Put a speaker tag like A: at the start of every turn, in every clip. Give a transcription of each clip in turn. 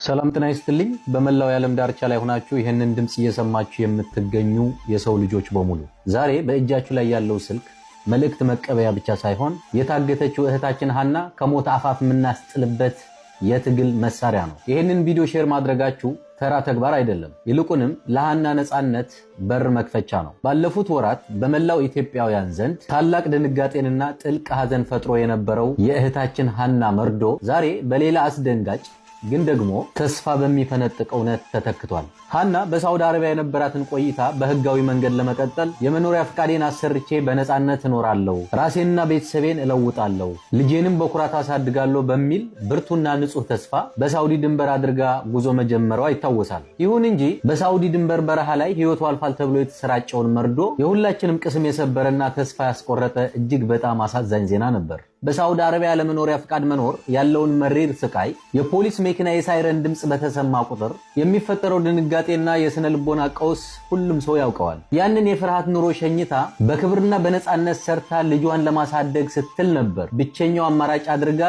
A: ሰላም ጤና ይስጥልኝ በመላው የዓለም ዳርቻ ላይ ሆናችሁ ይሄንን ድምጽ እየሰማችሁ የምትገኙ የሰው ልጆች በሙሉ ዛሬ በእጃችሁ ላይ ያለው ስልክ መልእክት መቀበያ ብቻ ሳይሆን የታገተችው እህታችን ሀና ከሞት አፋፍ የምናስጥልበት የትግል መሳሪያ ነው። ይሄንን ቪዲዮ ሼር ማድረጋችሁ ተራ ተግባር አይደለም። ይልቁንም ለሃና ነጻነት በር መክፈቻ ነው። ባለፉት ወራት በመላው ኢትዮጵያውያን ዘንድ ታላቅ ድንጋጤንና ጥልቅ ሐዘን ፈጥሮ የነበረው የእህታችን ሀና መርዶ ዛሬ በሌላ አስደንጋጭ ግን ደግሞ ተስፋ በሚፈነጥቅ እውነት ተተክቷል። ሀና በሳውዲ አረቢያ የነበራትን ቆይታ በህጋዊ መንገድ ለመቀጠል የመኖሪያ ፍቃዴን አሰርቼ በነጻነት እኖራለሁ፣ ራሴንና ቤተሰቤን እለውጣለሁ፣ ልጄንም በኩራት አሳድጋለሁ በሚል ብርቱና ንጹህ ተስፋ በሳውዲ ድንበር አድርጋ ጉዞ መጀመሯ ይታወሳል። ይሁን እንጂ በሳውዲ ድንበር በረሃ ላይ ህይወቱ አልፋል ተብሎ የተሰራጨውን መርዶ የሁላችንም ቅስም የሰበረና ተስፋ ያስቆረጠ እጅግ በጣም አሳዛኝ ዜና ነበር። በሳውዲ አረቢያ ለመኖሪያ ፍቃድ መኖር ያለውን መሪር ስቃይ የፖሊስ መኪና የሳይረን ድምጽ በተሰማ ቁጥር የሚፈጠረው ድንጋጤና የስነ ልቦና ቀውስ ሁሉም ሰው ያውቀዋል። ያንን የፍርሃት ኑሮ ሸኝታ በክብርና በነጻነት ሰርታ ልጇን ለማሳደግ ስትል ነበር ብቸኛው አማራጭ አድርጋ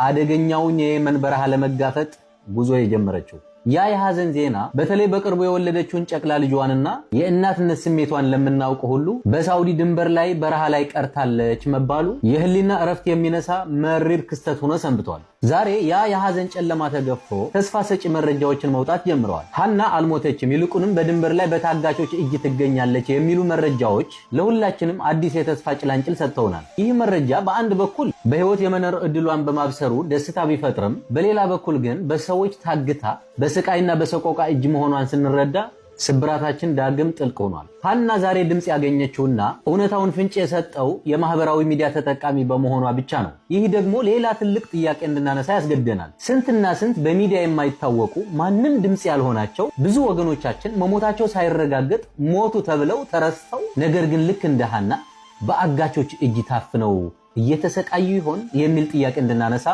A: አደገኛውን የየመን በረሃ ለመጋፈጥ ጉዞ የጀመረችው። ያ የሐዘን ዜና በተለይ በቅርቡ የወለደችውን ጨቅላ ልጇንና የእናትነት ስሜቷን ለምናውቅ ሁሉ በሳውዲ ድንበር ላይ በረሃ ላይ ቀርታለች መባሉ የህሊና እረፍት የሚነሳ መሪር ክስተት ሆኖ ሰንብቷል። ዛሬ ያ የሐዘን ጨለማ ተገፎ ተስፋ ሰጪ መረጃዎችን መውጣት ጀምረዋል። ሀና አልሞተችም፣ ይልቁንም በድንበር ላይ በታጋቾች እጅ ትገኛለች የሚሉ መረጃዎች ለሁላችንም አዲስ የተስፋ ጭላንጭል ሰጥተውናል። ይህ መረጃ በአንድ በኩል በህይወት የመኖር ዕድሏን በማብሰሩ ደስታ ቢፈጥርም፣ በሌላ በኩል ግን በሰዎች ታግታ በስቃይና በሰቆቃ እጅ መሆኗን ስንረዳ ስብራታችን ዳግም ጥልቅ ሆኗል። ሀና ዛሬ ድምጽ ያገኘችውና እውነታውን ፍንጭ የሰጠው የማህበራዊ ሚዲያ ተጠቃሚ በመሆኗ ብቻ ነው። ይህ ደግሞ ሌላ ትልቅ ጥያቄ እንድናነሳ ያስገድደናል። ስንትና ስንት በሚዲያ የማይታወቁ ማንም ድምጽ ያልሆናቸው ብዙ ወገኖቻችን መሞታቸው ሳይረጋገጥ ሞቱ ተብለው ተረስተው፣ ነገር ግን ልክ እንደ ሀና በአጋቾች እጅ ታፍነው እየተሰቃዩ ይሆን የሚል ጥያቄ እንድናነሳ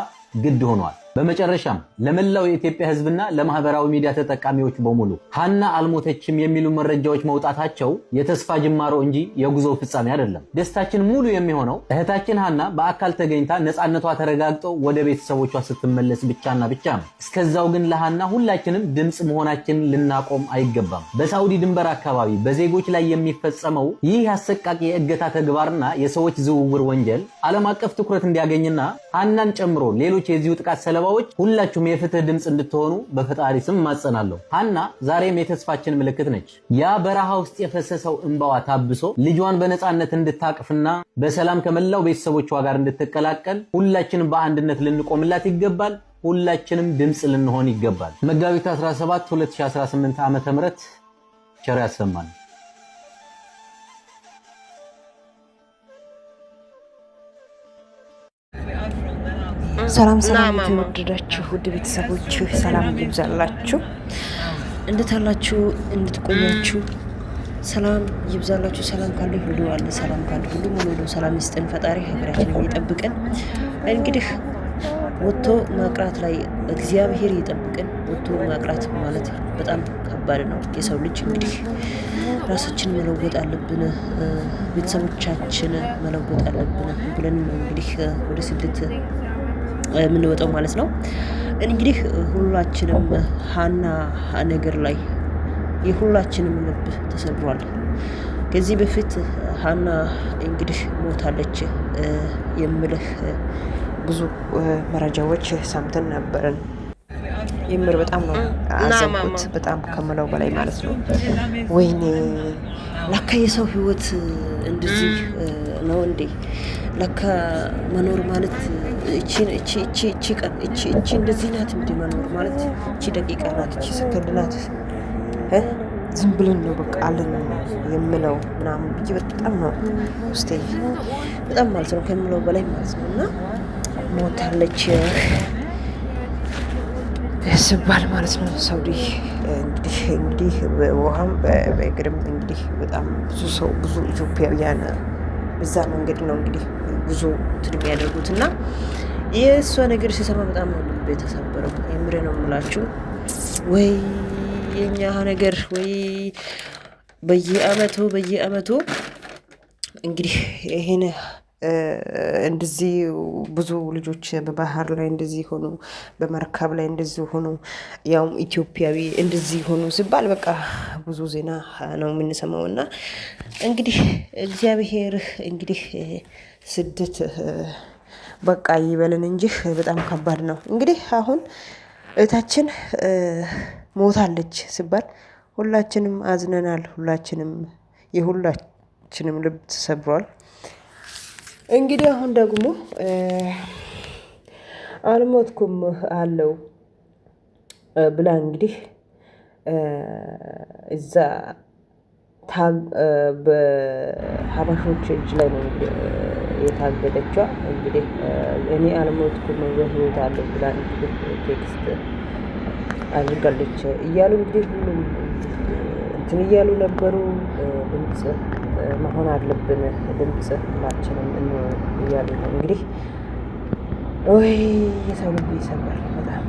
A: ግድ ሆኗል። በመጨረሻም ለመላው የኢትዮጵያ ህዝብና ለማህበራዊ ሚዲያ ተጠቃሚዎች በሙሉ ሀና አልሞተችም የሚሉ መረጃዎች መውጣታቸው የተስፋ ጅማሮ እንጂ የጉዞ ፍጻሜ አይደለም። ደስታችን ሙሉ የሚሆነው እህታችን ሀና በአካል ተገኝታ ነጻነቷ ተረጋግጦ ወደ ቤተሰቦቿ ስትመለስ ብቻና ብቻ ነው። እስከዛው ግን ለሀና ሁላችንም ድምጽ መሆናችንን ልናቆም አይገባም። በሳውዲ ድንበር አካባቢ በዜጎች ላይ የሚፈጸመው ይህ አሰቃቂ የእገታ ተግባርና የሰዎች ዝውውር ወንጀል ዓለም አቀፍ ትኩረት እንዲያገኝና ሀናን ጨምሮ ሌሎች የዚሁ ጥቃት ሰለባዎች ሁላችሁም የፍትህ ድምጽ እንድትሆኑ በፈጣሪ ስም ማጸናለሁ። ሀና ዛሬም የተስፋችን ምልክት ነች። ያ በረሃ ውስጥ የፈሰሰው እንባዋ ታብሶ ልጇን በነጻነት እንድታቅፍና በሰላም ከመላው ቤተሰቦቿ ጋር እንድትቀላቀል ሁላችንም በአንድነት ልንቆምላት ይገባል። ሁላችንም ድምጽ ልንሆን ይገባል። መጋቢት 17 2018 ዓ.ም ቸር ያሰማን።
B: ሰላም የተወደዳችሁ ውድ ቤተሰቦች ሰላም ይብዛላችሁ። እንድታላችሁ እንድትቆያችሁ ሰላም ይብዛላችሁ። ሰላም ካለ ሁሉ አለ፣ ሰላም ካለ ሁሉ ሙሉ ሰላም ይስጠን ፈጣሪ፣ ሀገራችንን ይጠብቀን። እንግዲህ ወጥቶ ማቅራት ላይ እግዚአብሔር ይጠብቀን። ወጥቶ ማቅራት ማለት በጣም ከባድ ነው። የሰው ልጅ እንግዲህ ራሳችን መለወጥ አለብን፣ ቤተሰቦቻችን መለወጥ አለብን ብለን ነው እንግዲህ ወደ ስደት የምንወጣው ማለት ነው። እንግዲህ ሁላችንም ሀና ነገር ላይ የሁላችንም ልብ ተሰብሯል። ከዚህ በፊት ሀና እንግዲህ ሞታለች የምልህ ብዙ መረጃዎች ሰምተን ነበረን። የምር በጣም ነው አዘንኩት፣ በጣም ከምለው በላይ ማለት ነው። ወይኔ ለካ የሰው ህይወት እንደዚህ ነው እንዴ? ለካ መኖር ማለት እቺ እንደዚህ ናት እንዴ? መኖር ማለት እቺ ደቂቃ ናት፣ እቺ ሰከንድ ናት። ዝም ብለን ነው በቃ አለን የምለው ምናምን ብዬ በጣም ነው ውስጤ በጣም ማለት ነው ከምለው በላይ ማለት ነው። እና ሞታለች ስባል ማለት ነው ሳውዲ እንግዲህ በውሃም በእግርም እንግዲህ በጣም ብዙ ኢትዮጵያውያን በዛ መንገድ ነው እንግዲህ ጉዞ የሚያደርጉት እና የእሷ ነገር ሲሰማ በጣም ነው ልቤ የተሰበረው። የምሬ ነው የምላችሁ። ወይ የኛ ነገር ወይ በየአመቱ እንግዲህ ይሄን እንደዚህ ብዙ ልጆች በባህር ላይ እንደዚህ ሆኑ፣ በመርከብ ላይ እንደዚህ ሆኑ፣ ያው ኢትዮጵያዊ እንደዚህ ሆኑ ሲባል በቃ ብዙ ዜና ነው የምንሰማው። እና እንግዲህ እግዚአብሔር እንግዲህ ስደት በቃ ይበልን እንጂ በጣም ከባድ ነው። እንግዲህ አሁን እህታችን ሞታለች ሲባል ሁላችንም አዝነናል። የሁላችንም ልብ ተሰብሯል። እንግዲህ አሁን ደግሞ አልሞትኩም አለው ብላ እንግዲህ እዛ በሀበሾች እጅ ላይ ነው የታገተችዋ። እንግዲህ እኔ አልሞትኩም በህይወት አለው ብላ እንግዲህ ቴክስት አድርጋለች እያሉ እንግዲህ ሁሉም እንትን እያሉ ነበሩ። ድምፅ መሆን አለብን፣ ድምፅ ሁላችንም እያሉ ነው እንግዲህ። ወይ የሰው ልብ ይሰማል በጣም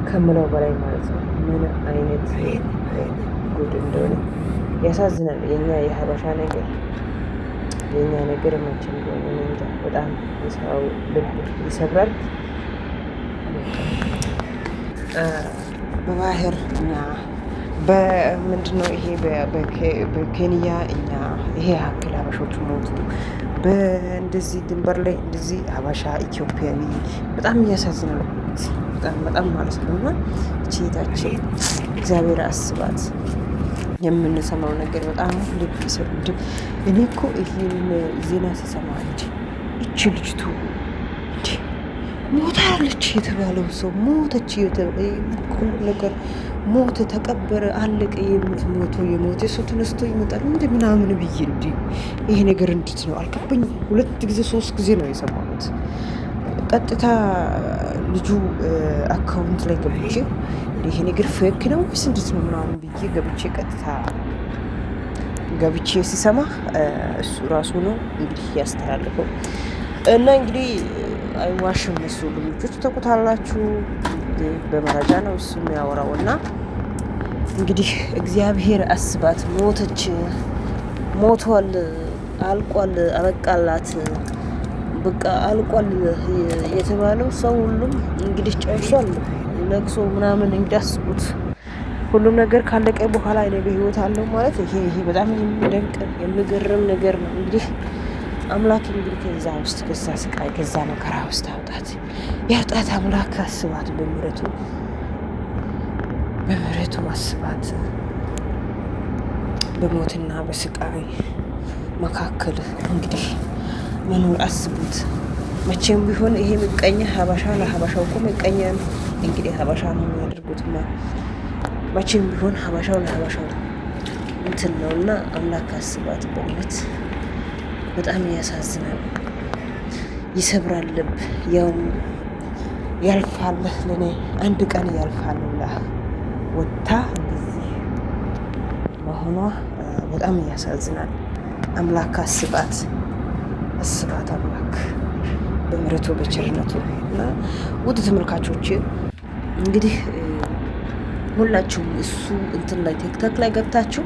B: ከምለው በላይ ማለት ነው። ምን አይነት ጉድ እንደሆነ ያሳዝናል። የኛ የሀበሻ ነገር የኛ ነገር መቼ እንደሆነ እንጃ። በጣም የሰው ልብ ይሰብራል። በባህር እኛ በምንድነው ይሄ በኬንያ እኛ ይሄ ያክል ሀበሾች ሞቱ። በእንደዚህ ድንበር ላይ እንደዚህ ሀበሻ ኢትዮጵያዊ በጣም እያሳዝናል። በጣም ማለት ነው። እና እህታችን እግዚአብሔር አስባት። የምንሰማው ነገር በጣም ልብ ይሰብራል። እኔ እኮ ይሄን ዜና ስሰማ እቺ ልጅቱ ሞታለች የተባለው ሰው ሞተች ሁሉ ነገር ሞተ፣ ተቀበረ፣ አለቀ። የሞተ ሰው ተነስቶ ይመጣል እንደ ምናምን ብዬ ይሄ ነገር እንዴት ነው አልገባኝ። 2 ጊዜ 3 ጊዜ ነው የሰማሁት። ቀጥታ ልጁ አካውንት ላይ ገብቼ ይሄ ነገር ፌክ ነው ወይስ እንዴት ነው ምናምን ብዬ ገብቼ ሲሰማ እሱ ራሱ ነው እንግዲህ ያስተላልፈው። እና እንግዲህ አይዋሽም። እሱ ልጆች ተቆጣላችሁ በመረጃ ነው እሱ የሚያወራው። እና እንግዲህ እግዚአብሔር አስባት። ሞቷል፣ አልቋል፣ አበቃላት፣ በቃ አልቋል የተባለው ሰው ሁሉም እንግዲህ ጨርሷል። ለቅሶ ምናምን እንዲያስቡት ሁሉም ነገር ካለቀ በኋላ እኔ በህይወት አለው ማለት ይሄ በጣም የሚደንቅ የሚገርም ነገር ነው። እንግዲህ አምላክ እንግዲህ ከዛ ውስጥ ከዛ ስቃይ ከዛ መከራ ውስጥ ያውጣት አምላክ። አስባት፣ በምሕረቱ አስባት። በሞትና በስቃይ መካከል እንግዲህ መኖር አስቡት። መቼም ቢሆን ይሄ ምቀኛ ሀበሻ ለሀበሻው እኮ ምቀኛ ነው። እንግዲህ ሀበሻ ነው የሚያደርጉትና መቼም ቢሆን ሀበሻው ለሀበሻው እንትን ነው። እና አምላክ አስባት በእውነት በጣም ያሳዝናል፣ ይሰብራል ልብ። ያው ያልፋል፣ ለኔ አንድ ቀን ያልፋል ብላ ወጥታ እንደዚህ መሆኗ በጣም ያሳዝናል። አምላክ አስባት አምላክ በምሕረቱ በቸርነቱ። እና ውድ ተመልካቾች እንግዲህ ሁላችሁም እሱ እንትን ላይ ቲክቶክ ላይ ገብታችሁ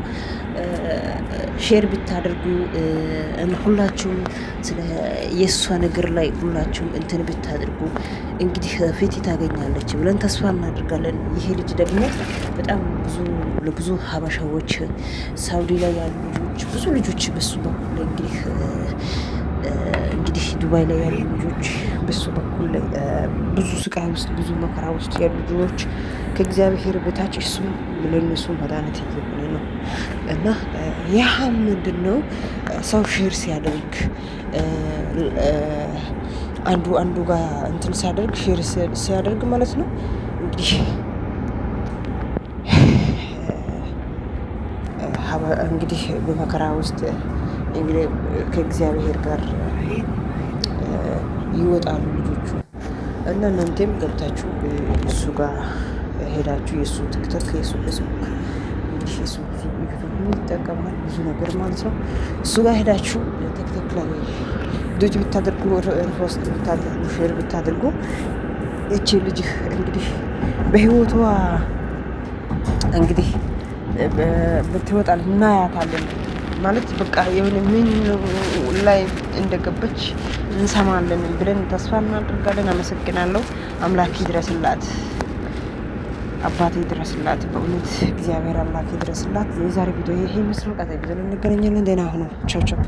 B: ሼር ብታደርጉ ሁላችሁም ስለ የእሷ ነገር ላይ ሁላችሁም እንትን ብታደርጉ እንግዲህ ፊት ታገኛለች ብለን ተስፋ እናደርጋለን። ይሄ ልጅ ደግሞ በጣም ለብዙ ሀበሻዎች ሳውዲ ላይ ያሉ ልጆች ብዙ ልጆች በሱ በኩል እንግዲህ ዱባይ ላይ ያሉ ልጆች በሱ በኩል ላይ ብዙ ስቃይ ውስጥ ብዙ መከራ ውስጥ ያሉ ልጆች ከእግዚአብሔር በታች እሱም ለነሱ መድኃኒት እየሆነ ነው። እና ያህ ምንድን ነው ሰው ሼር ሲያደርግ አንዱ ጋር እንትን ሲያደርግ ሼር ሲያደርግ ማለት ነው እንግዲህ በመከራ ውስጥ እንግዲህ ከእግዚአብሔር ጋር ይወጣሉ ልጆቹ። እና እናንተም ገብታችሁ እሱ ጋር ሄዳችሁ የእሱ ቲክቶክ የእሱ ፌስቡክ እንግዲህ የእሱ ብዙ ይጠቀማል ብዙ ነገር ማለት ነው። እሱ ጋር ሄዳችሁ ቲክቶክ ላይ ዶጅ ብታደርጉ ሪፖስት ብታደርጉ ሼር ብታደርጉ እቺ ልጅ እንግዲህ በህይወቷ እንግዲህ ብትወጣል እናያታለን ማለት በቃ የሆነ ምን ላይ እንደገባች እንሰማለን ብለን ተስፋ እናደርጋለን። አመሰግናለሁ። አምላክ ይድረስላት፣ አባቴ ይድረስላት። በእውነት እግዚአብሔር አምላክ ይድረስላት። የዛሬ ቪዲዮ ይሄ ይመስላል። ቀጣይ ቪዲዮ እንገናኛለን። ደህና ሁኑ። ቻው ቻው።